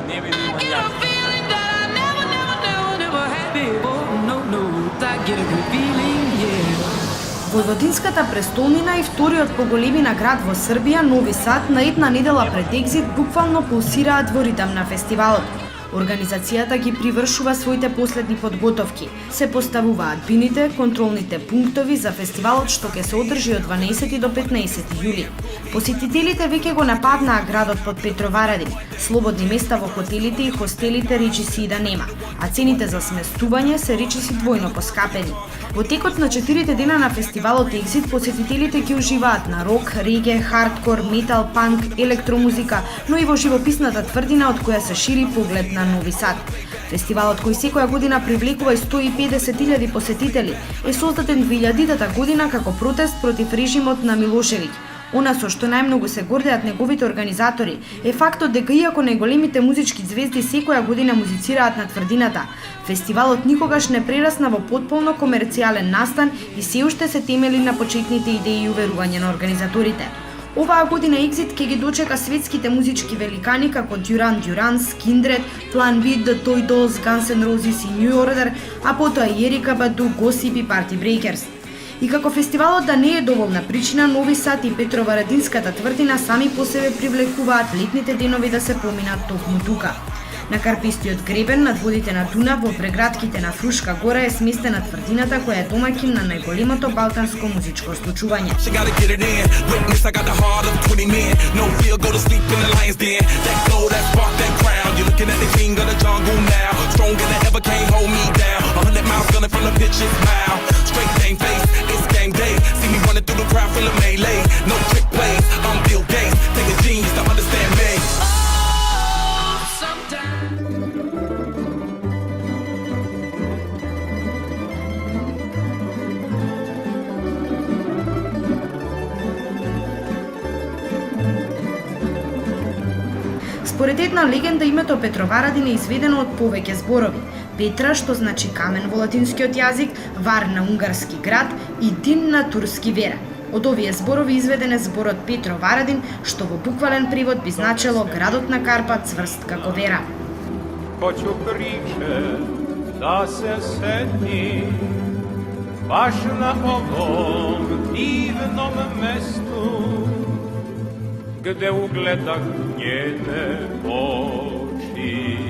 не би имал јас. Војводинската престолнина и вториот по големина град во Србија, Нови Сад, на една недела пред Екзит буквално пулсираат во ритам на фестивалот. Организацијата ги привршува своите последни подготовки. Се поставуваат бините, контролните пунктови за фестивалот што ќе се одржи од 12 до 15 јули. Посетителите веќе го нападнаа градот под Петроварадин. Слободни места во хотелите и хостелите речиси и да нема, а цените за сместување се речиси двојно поскапени. Во текот на 4 дена на фестивалот Екзит посетителите ќе уживаат на рок, реге, хардкор, метал, панк, електромузика, но и во живописната тврдина од која се шири поглед на Нови Сад. Фестивалот кој секоја година привлекува и 150.000 посетители е создаден 2000-та година како протест против режимот на Милошевиќ. Она со што најмногу се гордеат неговите организатори е фактот дека иако најголемите музички звезди секоја година музицираат на тврдината, фестивалот никогаш не прерасна во потполно комерцијален настан и се уште се темели на почетните идеи и уверување на организаторите. Оваа година Екзит ќе ги дочека светските музички великани како Дюран Дюран, Скиндред, План B, The Toy Dolls, Guns N' Roses и New Order, а потоа и Ерика Баду, Госип и Party Breakers. И како фестивалот да не е доволна причина, Нови Сад и Петроварадинската тврдина сами по себе привлекуваат летните денови да се поминат токму тука. На карпистиот гребен над водите на Дунав во прегратките на Фрушка гора е сместена тврдината која е домаќин на најголемото балтанско музичко случување. Според една легенда името Петроварадин е изведено од повеќе зборови. Петра, што значи камен во латинскиот јазик, Вар на унгарски град и Дин на турски вера. Од овие зборови изведен е зборот Петроварадин, што во буквален превод би значело градот на Карпа цврст како вера. Хоќу приче да се сетни баш на овом дивном месту где угледах njene очи.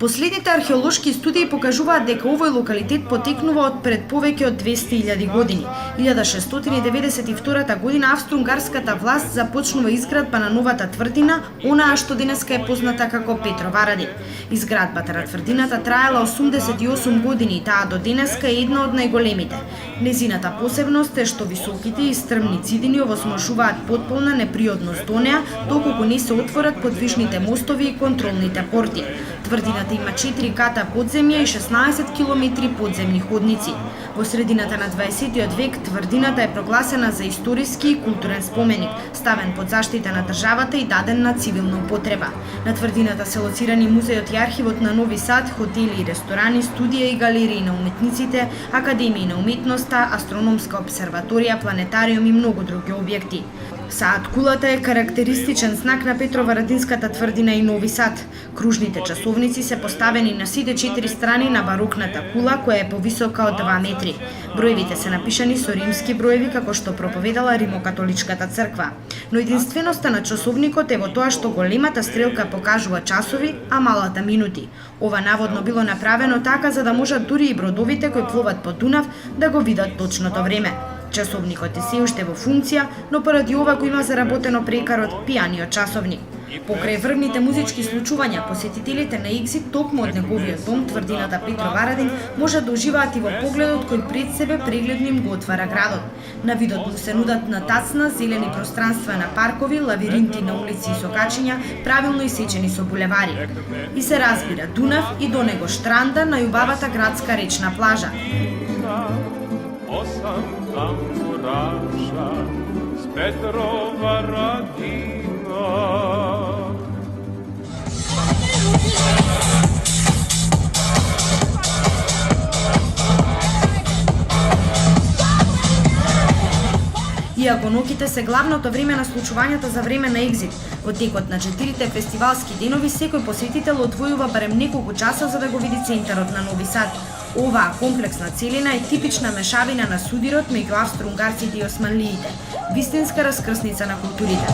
Последните археолошки студии покажуваат дека овој локалитет потекнува од пред повеќе од 200.000 години. 1692 година австро-унгарската власт започнува изградба на новата тврдина, онаа што денеска е позната како Петроварадин. Изградбата на тврдината траела 88 години и таа до денеска е една од најголемите. Незината посебност е што високите и стрмни цидини овозможуваат потполна неприодност до неа, доколку не се отворат подвижните мостови и контролните порти. Тврдината има 4 ката подземја и 16 километри подземни ходници. Во средината на 20 век тврдината е прогласена за историски и културен споменик, ставен под заштита на државата и даден на цивилна употреба. На тврдината се лоцирани музејот и архивот на Нови Сад, хотели и ресторани, студија и галерии на уметниците, академии на уметноста, астрономска обсерваторија, планетариум и многу други објекти. Саат кулата е карактеристичен знак на Петроварадинската тврдина и Нови Сад. Кружните часовници се поставени на сите 4 страни на барокната кула, која е повисока од 2 метри. Броевите се напишани со римски броеви како што проповедала Римокатоличката црква. Но единственоста на часовникот е во тоа што големата стрелка покажува часови, а малата минути. Ова наводно било направено така за да можат дури и бродовите кои пловат по Дунав да го видат точното време. Часовникот е се уште во функција, но поради ова го има заработено прекарот пијаниот часовник. Покрај врвните музички случувања, посетителите на Екзит токму од неговиот дом, тврдината Петроварадин, можат да уживаат и во погледот кој пред себе прегледно им го отвара градот. На видот му се нудат натацна, зелени пространства на паркови, лавиринти на улици и сокачиња, правилно исечени со булевари. И се разбира Дунав и до него штранда на љубавата градска речна плажа. Осам тамбураша с Петроварадина. Иако ноќите се главното време на случувањата за време на Екзит, во текот на 4 фестивалски денови секој посетител одвојува барем неколку часа за да го види центарот на Нови Сад. Оваа комплексна целина е типична мешавина на судирот меѓу австро-унгарците и османлиите, вистинска раскрсница на културите.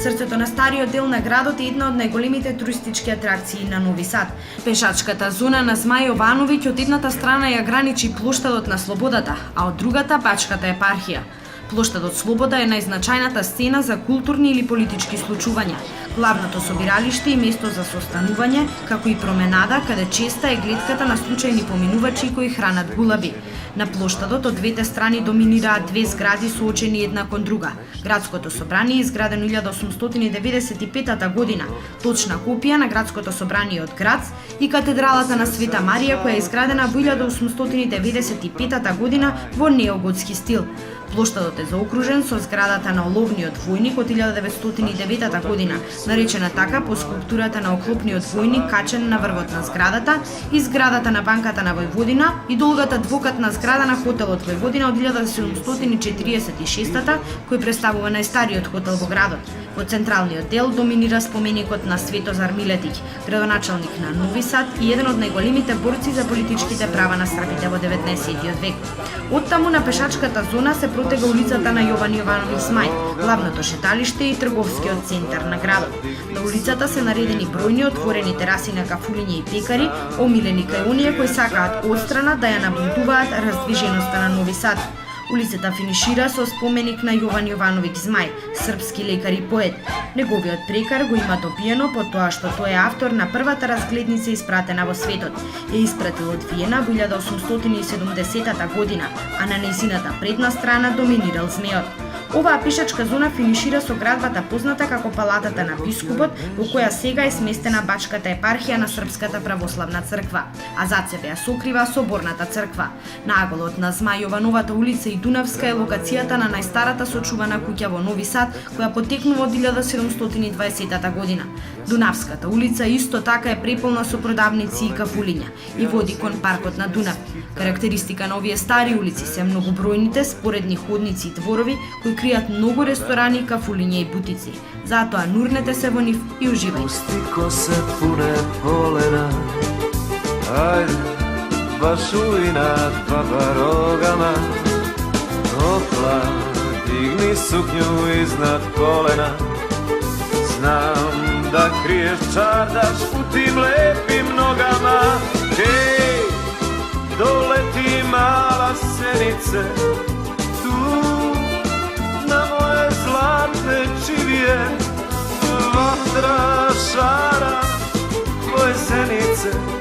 Срцето на стариот дел на градот е една од најголемите туристички атракции на Нови Сад. Пешачката зона на Змај Јовановиќ од едната страна ја граничи плоштадот на Слободата, а од другата Бачката епархија. Плоштадот Слобода е најзначајната сцена за културни или политички случувања. Главното собиралиште и место за состанување, како и променада, каде честа е гледката на случајни поминувачи кои хранат гулаби. На плоштадот од двете страни доминираат две згради соочени една кон друга. Градското собрание е изградено 1895 година, точна копија на Градското собрание од Грац, и катедралата на Света Марија која е изградена во 1895 година во неоготски стил. Плоштадот е заокружен со зградата на оловниот војник од 1909 година, наречена така по скулптурата на оклопниот војник качен на врвот на зградата, и зградата на банката на Војводина и долгата двокатна зграда на хотелот Војводина од 1746 кој представува најстариот хотел во градот. Во централниот дел доминира споменикот на Светозар Милетиќ, градоначалник на Нови Сад и еден од најголемите борци за политичките права на српите во 19 век. Оттаму на пешачката зона се протега улицата на Јован Јовановиќ Змај, главното шеталиште и трговскиот центар на градот. На улицата се наредени бројни отворени тераси на кафулиња и пекари, омилени кај оние кои сакаат отстрана да ја наблюдуваат раздвиженоста на Нови Сад. Улицата финишира со споменик на Јован Јовановиќ Змај, српски лекар и поет. Неговиот прекар го има добиено по тоа што тој е автор на првата разгледница испратена во светот. Ја испратил од Виена во 1870 година, а на нејзината предна страна доминирал змеот. Оваа пешачка зона финишира со градбата позната како Палатата на бискупот, во која сега е сместена Бачката епархија на Српската православна црква, а зад себе ја сокрива Соборната црква. Наголот на Змај Јовановата улица и Дунавска е локацијата на најстарата сочувана куќа во Нови Сад, која потекнува од 1720 година. Дунавската улица исто така е преполна со продавници и кафулиња и води кон паркот на Дунав. Карактеристика на овие стари улици се многобројните споредни ходници и дворови кои кријат многу ресторани, кафулиња и бутици. Затоа нурнете се во нив и уживајте. Пусти косе пуне полена, ајде, башуј над папарогама, опла, дигни сукњу изнад колена, знам да криеш чардаш у тим лепим ногама. Ей, долети мала сенице, ту на моje zlatne čivije, vatra šara tvoje zenice.